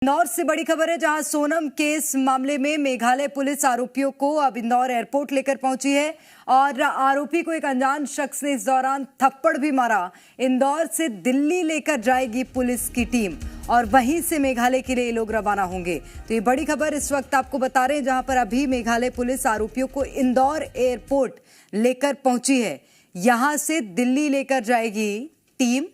इंदौर से बड़ी खबर है, जहां सोनम केस मामले में मेघालय पुलिस आरोपियों को अब इंदौर एयरपोर्ट लेकर पहुंची है और आरोपी को एक अनजान शख्स ने इस दौरान थप्पड़ भी मारा। इंदौर से दिल्ली लेकर जाएगी पुलिस की टीम और वहीं से मेघालय के लिए ये लोग रवाना होंगे। तो ये बड़ी खबर इस वक्त आपको बता रहे हैं, जहां पर अभी मेघालय पुलिस आरोपियों को इंदौर एयरपोर्ट लेकर पहुंची है। यहां से दिल्ली लेकर जाएगी टीम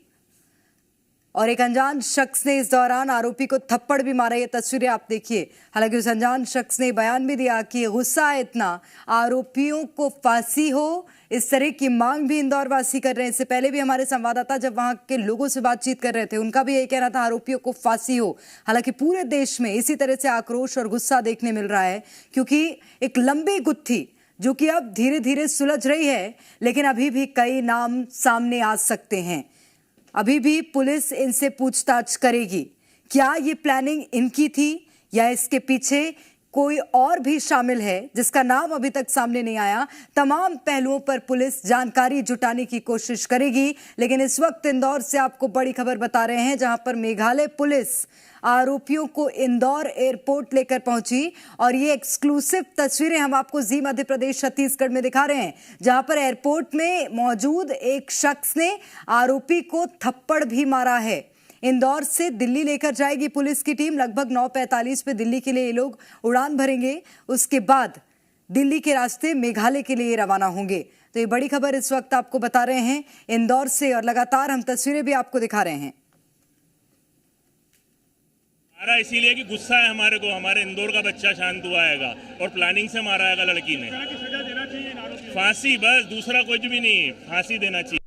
और एक अनजान शख्स ने इस दौरान आरोपी को थप्पड़ भी मारा। ये तस्वीरें आप देखिए। हालांकि उस अनजान शख्स ने बयान भी दिया कि गुस्सा है इतना, आरोपियों को फांसी हो, इस तरह की मांग भी इंदौर वासी कर रहे हैं। इससे पहले भी हमारे संवाददाता जब वहां के लोगों से बातचीत कर रहे थे, उनका भी यही कहना था आरोपियों को फांसी हो। हालांकि पूरे देश में इसी तरह से आक्रोश और गुस्सा देखने मिल रहा है, क्योंकि एक लंबी गुत्थी जो कि अब धीरे धीरे सुलझ रही है, लेकिन अभी भी कई नाम सामने आ सकते हैं। अभी भी पुलिस इनसे पूछताछ करेगी, क्या ये प्लानिंग इनकी थी या इसके पीछे कोई और भी शामिल है जिसका नाम अभी तक सामने नहीं आया। तमाम पहलुओं पर पुलिस जानकारी जुटाने की कोशिश करेगी। लेकिन इस वक्त इंदौर से आपको बड़ी खबर बता रहे हैं, जहां पर मेघालय पुलिस आरोपियों को इंदौर एयरपोर्ट लेकर पहुंची और ये एक्सक्लूसिव तस्वीरें हम आपको जी मध्य प्रदेश छत्तीसगढ़ में दिखा रहे हैं, जहां पर एयरपोर्ट में मौजूद एक शख्स ने आरोपी को थप्पड़ भी मारा है। इंदौर से दिल्ली लेकर जाएगी पुलिस की टीम। लगभग 9:45 पे दिल्ली के लिए ये लोग उड़ान भरेंगे। उसके बाद दिल्ली के रास्ते मेघालय के लिए रवाना होंगे। तो ये बड़ी खबर इस वक्त आपको बता रहे हैं इंदौर से और लगातार हम तस्वीरें भी आपको दिखा रहे हैं। मारा इसीलिए कि गुस्सा है हमारे को, हमारे इंदौर का बच्चा शांत हुआ हैगा और प्लानिंग से मारा हैगा लड़की ने। सजा देना चाहिए, फांसी, बस दूसरा कुछ भी नहीं, फांसी देना चाहिए।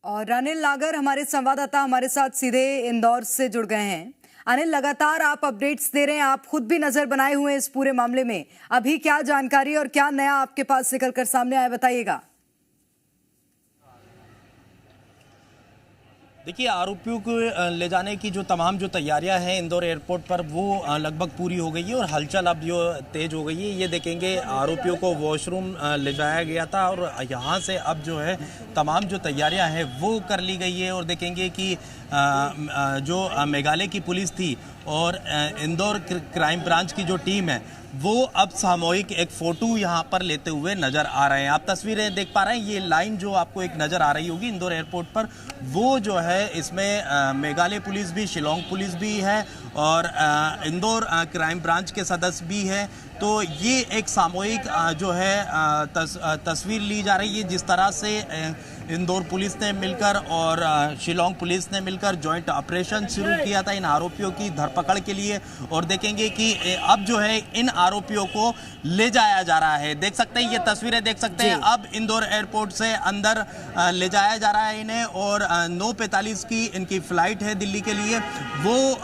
और अनिल नागर हमारे संवाददाता हमारे साथ सीधे इंदौर से जुड़ गए हैं। अनिल, लगातार आप अपडेट्स दे रहे हैं, आप खुद भी नजर बनाए हुए हैं इस पूरे मामले में। अभी क्या जानकारी और क्या नया आपके पास निकल कर सामने आया, बताइएगा। देखिए, आरोपियों को ले जाने की जो तमाम जो तैयारियां हैं इंदौर एयरपोर्ट पर, वो लगभग पूरी हो गई है और हलचल अब जो तेज हो गई है। ये देखेंगे, आरोपियों को वॉशरूम ले जाया गया था और यहाँ से अब जो है तमाम जो तैयारियां हैं वो कर ली गई है। और देखेंगे कि जो मेघालय की पुलिस थी और इंदौर क्राइम ब्रांच की जो टीम है वो अब सामूहिक एक फोटो यहाँ पर लेते हुए नजर आ रहे हैं। आप तस्वीरें देख पा रहे हैं, ये लाइन जो आपको एक नजर आ रही होगी इंदौर एयरपोर्ट पर, वो जो है इसमें मेघालय पुलिस भी, शिलोंग पुलिस भी है और इंदौर क्राइम ब्रांच के सदस्य भी हैं। तो ये एक सामूहिक जो है तस्वीर ली जा रही है, जिस तरह से इंदौर पुलिस ने मिलकर और शिलोंग पुलिस ने मिलकर जॉइंट ऑपरेशन शुरू किया था इन आरोपियों की धरपकड़ के लिए। और देखेंगे कि अब जो है इन आरोपियों को ले जाया जा रहा है। देख सकते हैं, ये तस्वीरें देख सकते हैं, अब इंदौर एयरपोर्ट से अंदर ले जाया जा रहा है इन्हें और 9:45 की इनकी फ्लाइट है दिल्ली के लिए। वो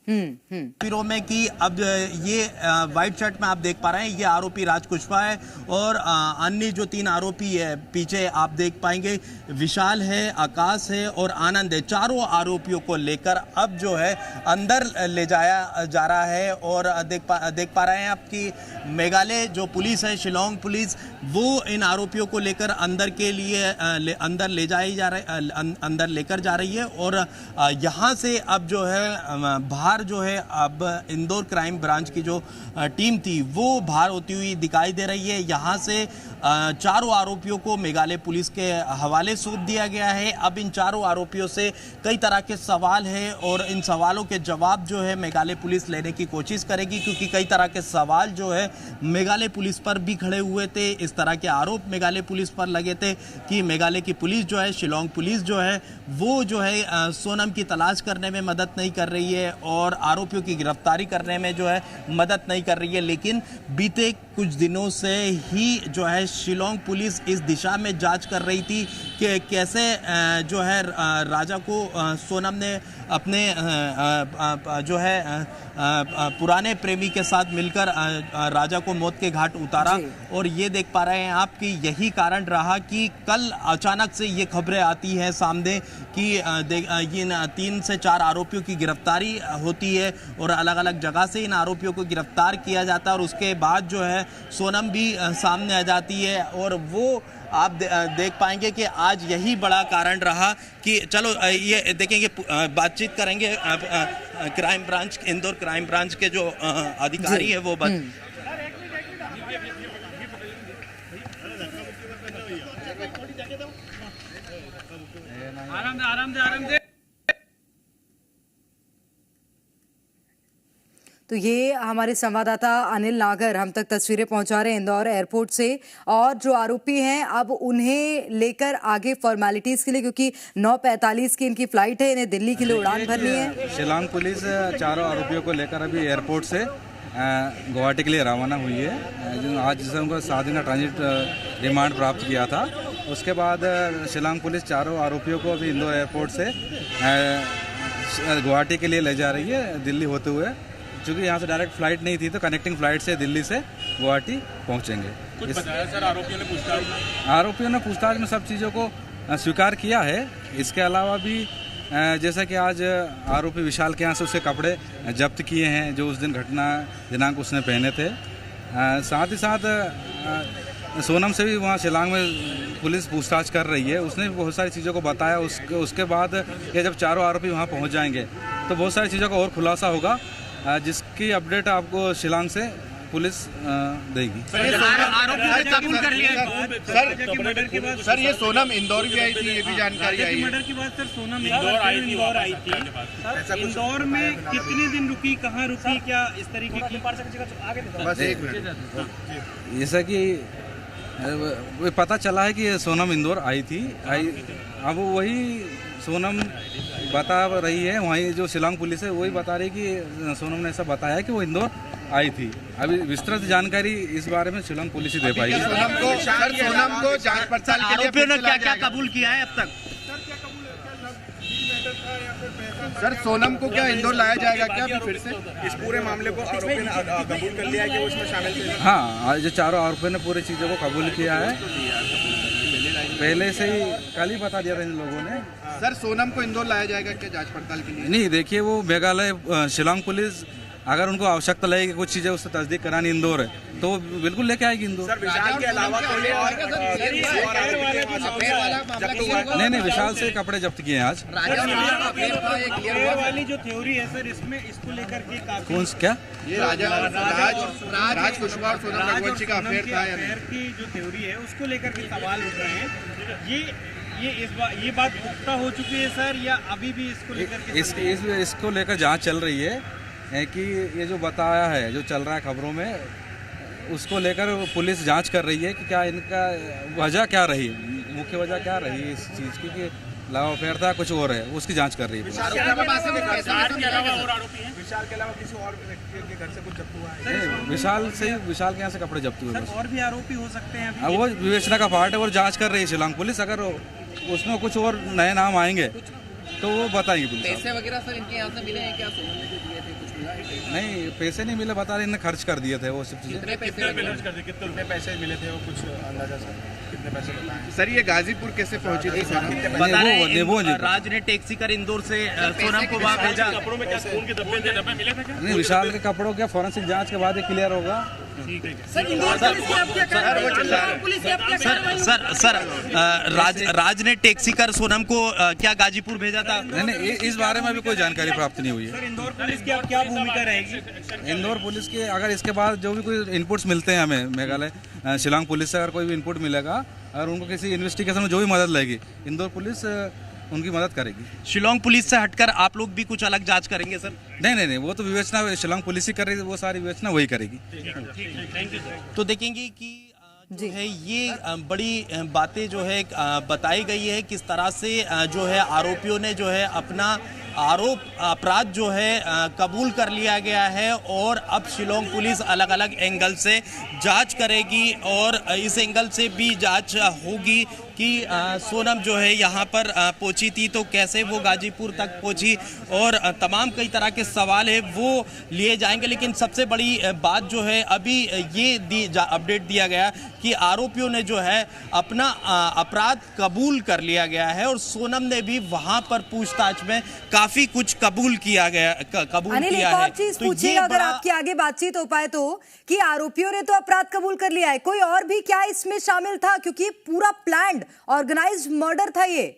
तस्वीरों में कि अब ये व्हाइट शर्ट में आप देख पा रहे हैं, ये आरोपी राज कुशवाहा है और अन्य जो 3 आरोपी है पीछे आप देख पाएंगे, विशाल है, आकाश है और आनंद है। चारों आरोपियों को लेकर अब जो है अंदर ले जाया जा रहा है। और देख पा रहे हैं आप कि मेघालय जो पुलिस है, शिलोंग पुलिस, वो इन आरोपियों को लेकर अंदर के लिए अंदर लेकर जा रही है। और यहाँ से अब जो है बाहर जो है अब इंदौर क्राइम ब्रांच की जो टीम थी वो बाहर होती हुई दिखाई दे रही है। यहाँ से चारों आरोपियों को मेघालय पुलिस के हवाले सौंप दिया गया है। अब इन चारों आरोपियों से कई तरह के सवाल हैं और इन सवालों के जवाब जो है मेघालय पुलिस लेने की कोशिश करेगी, क्योंकि कई तरह के सवाल जो है मेघालय पुलिस पर भी खड़े हुए थे। इस तरह के आरोप मेघालय पुलिस पर लगे थे कि मेघालय की पुलिस जो है, शिलोंग पुलिस जो है, वो जो है सोनम की तलाश करने में मदद नहीं कर रही है और आरोपियों की गिरफ्तारी करने में जो है मदद नहीं कर रही है। लेकिन बीते कुछ दिनों से ही जो है शिलोंग पुलिस इस दिशा में जांच कर रही थी कि कैसे जो है राजा को सोनम ने अपने जो है पुराने प्रेमी के साथ मिलकर राजा को मौत के घाट उतारा। और ये देख पा रहे हैं आप कि यही कारण रहा कि कल अचानक से ये खबरें आती हैं सामने कि इन 3 से 4 आरोपियों की गिरफ्तारी होती है और अलग अलग जगह से इन आरोपियों को गिरफ्तार किया जाता है। और उसके बाद जो है सोनम भी सामने आ जाती है और वो आप देख पाएंगे कि आज यही बड़ा कारण रहा कि चलो ये देखेंगे, बातचीत करेंगे crime branch, Indore crime branch के जो अधिकारी है वो आराम दे। तो ये हमारे संवाददाता अनिल नागर हम तक तस्वीरें पहुंचा रहे हैं इंदौर एयरपोर्ट से, और जो आरोपी हैं अब उन्हें लेकर आगे फॉर्मेलिटीज के लिए, क्योंकि 9:45 की इनकी फ्लाइट है, इन्हें दिल्ली के लिए उड़ान भरनी है। शिलांग पुलिस चारों आरोपियों को लेकर अभी एयरपोर्ट से गुवाहाटी के लिए रवाना हुई है। आज जिसे उनको 7 दिन का ट्रांजिट रिमांड प्राप्त किया था, उसके बाद शिलांग पुलिस चारों आरोपियों को अभी इंदौर एयरपोर्ट से गुवाहाटी के लिए ले जा रही है दिल्ली होते हुए। क्योंकि यहाँ से डायरेक्ट फ्लाइट नहीं थी तो कनेक्टिंग फ्लाइट से दिल्ली से गुवाहाटी पहुँचेंगे। कुछ बताया सर आरोपियों ने पूछताछ में सब चीज़ों को स्वीकार किया है। इसके अलावा भी जैसा कि आज आरोपी विशाल के यहाँ से उसके कपड़े जब्त किए हैं जो उस दिन घटना दिनांक उसने पहने थे। साथ ही साथ सोनम से भी वहाँ शिलांग में पुलिस पूछताछ कर रही है, उसने भी बहुत सारी चीज़ों को बताया। उसके बाद ये जब चारों आरोपी वहाँ पहुँच जाएंगे तो बहुत सारी चीज़ों का और खुलासा होगा, जिसकी अपडेट आपको शिलांग से पुलिस देगी। आरोपी ने कबूल कर लिया सर ये सोनम इंदौर भी आई थी, ये भी जानकारी आई है। मर्डर की बात सर, सोनम इंदौर आई थी। इंदौर में कितने दिन रुकी, कहाँ रुकी, क्या इस तरीके की? बस एक मिनट। जैसा कि पता चला है कि सोनम इंदौर आई थी। अब वही सोनम बता रही है, वहीं जो शिलांग पुलिस है वही बता रही है कि सोनम ने ऐसा बताया कि वो इंदौर आई थी। अभी विस्तृत जानकारी इस बारे में शिलांग पुलिस ही दे पाएगी। सोनम को जांच पड़ताल के लिए आरोपियों ने क्या कबूल किया है अब तक? सर सोनम को क्या इंदौर लाया जाएगा क्या फिर से? इस पूरे मामले को आरोपी ने कबूल कर लिया है कि वो इसमें शामिल थे? हाँ, जो चारों आरोपियों ने पूरी चीज़ों को कबूल किया है, पहले से ही कल ही बता दिया था इन लोगों ने। सर सोनम को इंदौर लाया जाएगा क्या जांच पड़ताल के लिए? नहीं, देखिए वो मेघालय शिलांग पुलिस अगर उनको आवश्यकता लगेगी कुछ चीज़ें उससे तस्दीक करानी इंदौर है तो बिल्कुल लेके आएगी इंदौर। सर विशाल के अलावा कोई और नहीं, विशाल से कपड़े जब्त किए हैं आज। वाली जो थ्योरी है सर, इसमें इसको लेकर के काफी कौन क्या ये राज कुशवाहा और सोनम रघुवंशी का अफेयर था। अफेयर की जो थ्योरी है उसको लेकर के सवाल उठ रहे हैं। ये बात पुख्ता हो चुकी है सर, या अभी भी इसको लेकर इसको लेकर जांच चल रही है कि ये जो बताया है, जो चल रहा है खबरों में, उसको लेकर पुलिस जांच कर रही है कि क्या इनका वजह क्या रही, मुख्य वजह क्या रही इस चीज़ की कि लव अफेयर था कुछ और है, उसकी जांच कर रही है। विशाल के अलावा किसी और व्यक्ति के घर से कुछ जब्त हुआ है? विशाल के यहाँ से कपड़े जब्त हुए। और भी आरोपी हो सकते हैं, वो विवेचना का पार्ट है और जांच कर रही है शिलांग पुलिस। अगर उसमें कुछ और नए नाम आएंगे तो वो बताएंगे पुलिस। पैसे वगैरह सर इनके यहाँ से मिले हैं क्या? सोनम ने जो दिए थे कुछ मिला है? नहीं, पैसे नहीं मिले, बता रहे इन्हें खर्च कर दिए थे वो सब चीज़ें। कितने पैसे मिले थे वो कुछ अंदाजा सर? कितने पैसे बताएं? सर ये गाजीपुर कैसे पहुंची थी? बता रहे हैं राज ने टैक्सी कर इंदौर से सोनम को वहाँ भेजा। कपड़ों में क्या खून के धब्बे मिले थे क्या? नहीं, विशाल के कपड़ों क्या फोरेंसिक जांच के बाद ही क्लियर होगा। सर राज ने टैक्सी कर सोनम को क्या गाजीपुर भेजा था? नहीं, इस बारे में अभी कोई जानकारी प्राप्त नहीं हुई है। इंदौर पुलिस की अब क्या भूमिका रहेगी? इंदौर पुलिस के अगर इसके बाद जो भी कोई इनपुट्स मिलते हैं हमें मेघालय शिलांग पुलिस से, अगर कोई भी इनपुट मिलेगा, अगर उनको किसी इन्वेस्टिगेशन में जो भी मदद लगेगी, इंदौर पुलिस उनकी मदद करेगी। शिलांग पुलिस से हटकर आप लोग भी कुछ अलग जांच करेंगे सर? नहीं, वो तो विवेचना शिलांग पुलिस ही कर रही है, वो सारी विवेचना वही करेगी। तो देखेंगे कि जो है ये बड़ी बातें जो है बताई गई है, किस तरह से जो है आरोपियों ने जो है अपना अपराध जो है कबूल कर लिया गया है, और अब शिलांग पुलिस अलग अलग एंगल से जांच करेगी और इस एंगल से भी जांच होगी कि सोनम जो है यहाँ पर पहुंची थी, तो कैसे वो गाजीपुर तक पहुंची, और तमाम कई तरह के सवाल है वो लिए जाएंगे। लेकिन सबसे बड़ी बात जो है अभी ये अपडेट दिया गया कि आरोपियों ने जो है अपना अपराध कबूल कर लिया गया है, और सोनम ने भी वहां पर पूछताछ में काफी कबूल किया अनिल, किया एक और है। चीज तो पूछिएगा अगर आपकी आगे बातचीत हो पाए तो, कि आरोपियों ने तो अपराध कबूल कर लिया है, कोई और भी क्या इसमें शामिल था? क्योंकि पूरा प्लान्ड ऑर्गेनाइज्ड मर्डर था ये।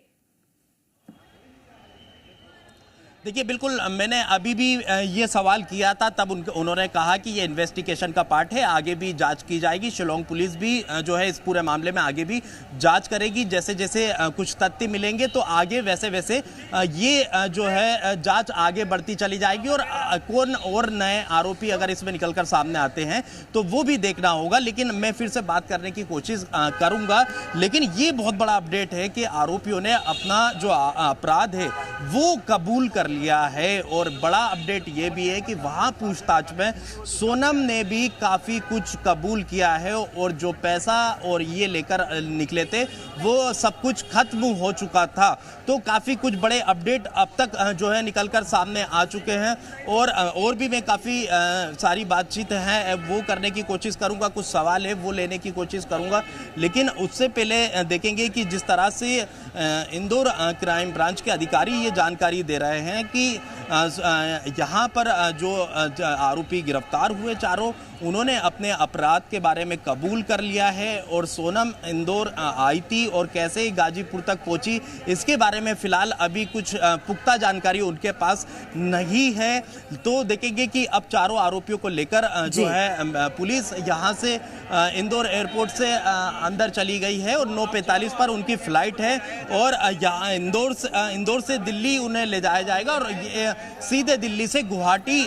देखिए, बिल्कुल मैंने अभी भी ये सवाल किया था, तब उन्होंने कहा कि ये इन्वेस्टिगेशन का पार्ट है, आगे भी जांच की जाएगी। शिलोंग पुलिस भी जो है इस पूरे मामले में आगे भी जांच करेगी। जैसे जैसे कुछ तथ्य मिलेंगे तो आगे वैसे वैसे ये जो है जांच आगे बढ़ती चली जाएगी, और कौन और नए आरोपी अगर इसमें निकलकर सामने आते हैं तो वो भी देखना होगा। लेकिन मैं फिर से बात करने की कोशिश करूंगा, लेकिन ये बहुत बड़ा अपडेट है कि आरोपियों ने अपना जो अपराध है वो कबूल कर लिया है। और बड़ा अपडेट ये भी है कि वहां पूछताछ में सोनम ने भी काफी कुछ कबूल किया है, और जो पैसा और ये लेकर निकले थे वो सब कुछ खत्म हो चुका था। तो काफी कुछ बड़े अपडेट अब तक जो है निकलकर सामने आ चुके हैं, और भी मैं काफी सारी बातचीत है वो करने की कोशिश करूंगा, कुछ सवाल है वो लेने की कोशिश करूंगा। लेकिन उससे पहले देखेंगे कि जिस तरह से इंदौर क्राइम ब्रांच के अधिकारी ये जानकारी दे रहे हैं कि यहाँ पर जो आरोपी गिरफ्तार हुए चारों, उन्होंने अपने अपराध के बारे में कबूल कर लिया है, और सोनम इंदौर आई थी और कैसे गाजीपुर तक पहुंची इसके बारे में फिलहाल अभी कुछ पुख्ता जानकारी उनके पास नहीं है। तो देखेंगे कि अब चारों आरोपियों को लेकर जो है पुलिस यहाँ से इंदौर एयरपोर्ट से अंदर चली गई है, और 9:45 पर उनकी फ्लाइट है, और यहाँ इंदौर से दिल्ली उन्हें ले जाया जाएगा, और सीधे दिल्ली से गुवाहाटी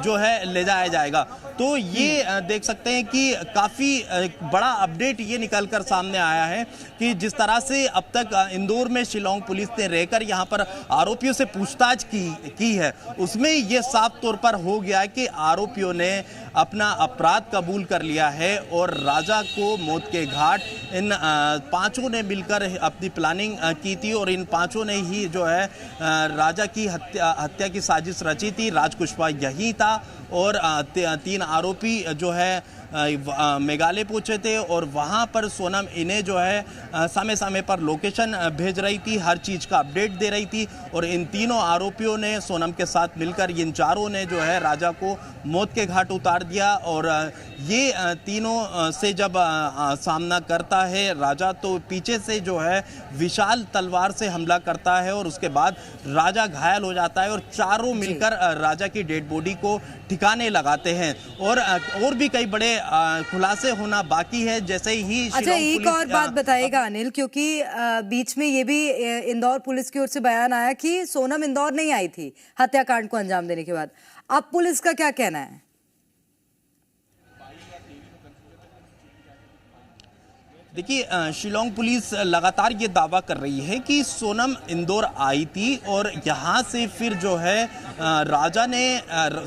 जो है ले जाया जाएगा। तो ये देख सकते हैं कि काफी बड़ा अपडेट ये निकलकर सामने आया है कि जिस तरह से अब तक इंदौर में शिलोंग पुलिस ने रहकर यहाँ पर आरोपियों से पूछताछ की है, उसमें ये साफ तौर पर हो गया है कि आरोपियों ने अपना अपराध कबूल कर लिया है, और राजा को मौत के घाट इन पांचों ने मिलकर अपनी प्लानिंग की थी, और इन पांचों ने ही जो है राजा की हत्या की साजिश रची थी। राज कुशवाहा यही था, और 3 आरोपी जो है मेघालय पहुंचे थे, और वहां पर सोनम इन्हें जो है समय समय पर लोकेशन भेज रही थी, हर चीज का अपडेट दे रही थी, और इन तीनों आरोपियों ने सोनम के साथ मिलकर इन चारों ने जो है राजा को मौत के घाट उतार दिया। और ये तीनों से जब सामना करता है राजा, तो पीछे से जो है विशाल तलवार से हमला करता है, और उसके बाद राजा घायल हो जाता है, और चारों मिलकर राजा की डेड बॉडी को ठिकाने लगाते हैं। और भी कई बड़े खुलासे होना बाकी है। जैसे ही अच्छा, एक और बात बताइएगा अनिल, क्योंकि बीच में ये भी इंदौर पुलिस की ओर से बयान आया कि सोनम इंदौर नहीं आई थी हत्याकांड को अंजाम देने के बाद। अब पुलिस का क्या कहना है? देखिए, शिलोंग पुलिस लगातार ये दावा कर रही है कि सोनम इंदौर आई थी, और यहाँ से फिर जो है राजा ने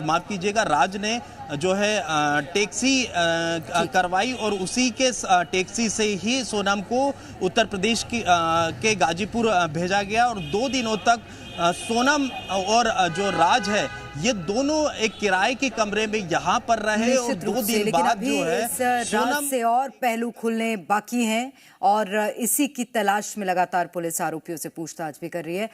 माफ कीजिएगा राज ने जो है टैक्सी करवाई, और उसी के टैक्सी से ही सोनम को उत्तर प्रदेश के गाजीपुर भेजा गया, और 2 दिनों तक सोनम और जो राज है ये दोनों एक किराए के कमरे में यहाँ पर रहे, और 2 दिन बाद जो है सोनम से और पहलू खुलने बाकी हैं, और इसी की तलाश में लगातार पुलिस आरोपियों से पूछताछ भी कर रही है।